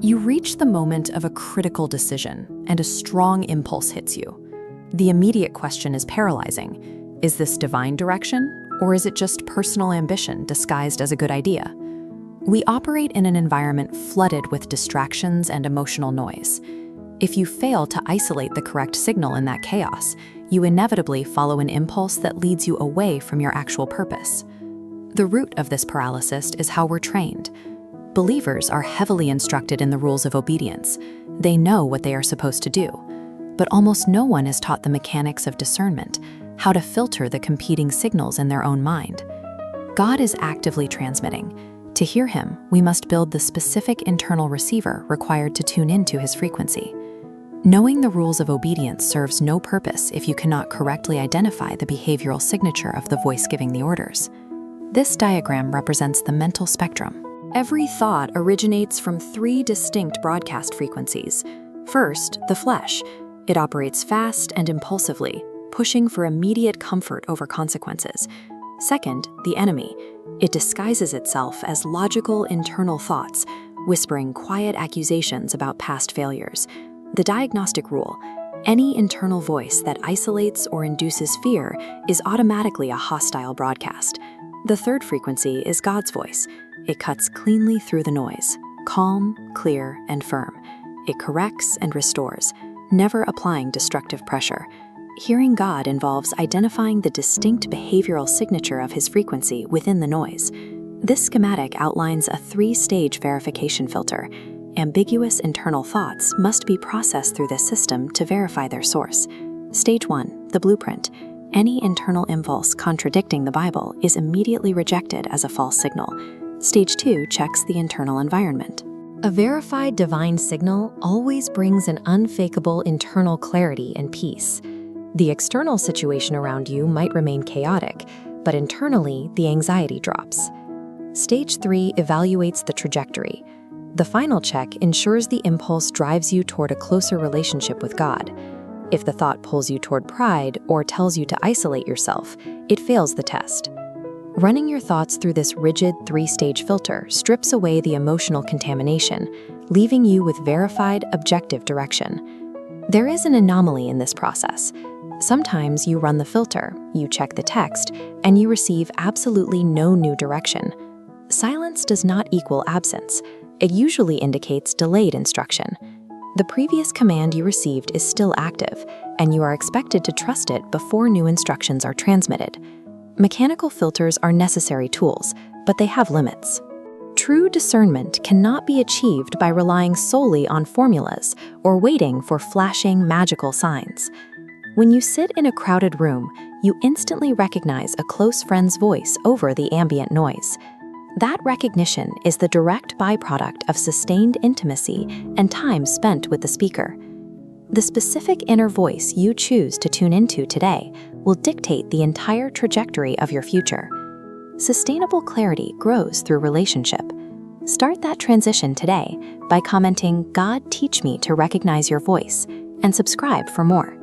You reach the moment of a critical decision, and a strong impulse hits you. The immediate question is paralyzing. Is this divine direction, or is it just personal ambition disguised as a good idea? We operate in an environment flooded with distractions and emotional noise. If you fail to isolate the correct signal in that chaos, you inevitably follow an impulse that leads you away from your actual purpose. The root of this paralysis is how we're trained. Believers are heavily instructed in the rules of obedience. They know what they are supposed to do. But almost no one is taught the mechanics of discernment, how to filter the competing signals in their own mind. God is actively transmitting. To hear him, we must build the specific internal receiver required to tune into his frequency. Knowing the rules of obedience serves no purpose if you cannot correctly identify the behavioral signature of the voice giving the orders. This diagram represents the mental spectrum. Every thought originates from 3 distinct broadcast frequencies. First, the flesh. It operates fast and impulsively, pushing for immediate comfort over consequences. Second, the enemy. It disguises itself as logical internal thoughts, whispering quiet accusations about past failures. The diagnostic rule: any internal voice that isolates or induces fear is automatically a hostile broadcast. The third frequency is God's voice. It cuts cleanly through the noise, calm, clear, and firm. It corrects and restores, never applying destructive pressure. Hearing God involves identifying the distinct behavioral signature of his frequency within the noise. This schematic outlines a 3-stage verification filter. Ambiguous internal thoughts must be processed through this system to verify their source. Stage 1, the blueprint. Any internal impulse contradicting the Bible is immediately rejected as a false signal. Stage 2 checks the internal environment. A verified divine signal always brings an unfakeable internal clarity and peace. The external situation around you might remain chaotic, but internally, the anxiety drops. Stage 3 evaluates the trajectory. The final check ensures the impulse drives you toward a closer relationship with God. If the thought pulls you toward pride or tells you to isolate yourself, it fails the test. Running your thoughts through this rigid 3-stage filter strips away the emotional contamination, leaving you with verified, objective direction. There is an anomaly in this process. Sometimes you run the filter, you check the text, and you receive absolutely no new direction. Silence does not equal absence. It usually indicates delayed instruction. The previous command you received is still active, and you are expected to trust it before new instructions are transmitted. Mechanical filters are necessary tools, but they have limits. True discernment cannot be achieved by relying solely on formulas or waiting for flashing magical signs. When you sit in a crowded room, you instantly recognize a close friend's voice over the ambient noise. That recognition is the direct byproduct of sustained intimacy and time spent with the speaker. The specific inner voice you choose to tune into today will dictate the entire trajectory of your future. Sustainable clarity grows through relationship. Start that transition today by commenting, "God, teach me to recognize your voice," and subscribe for more.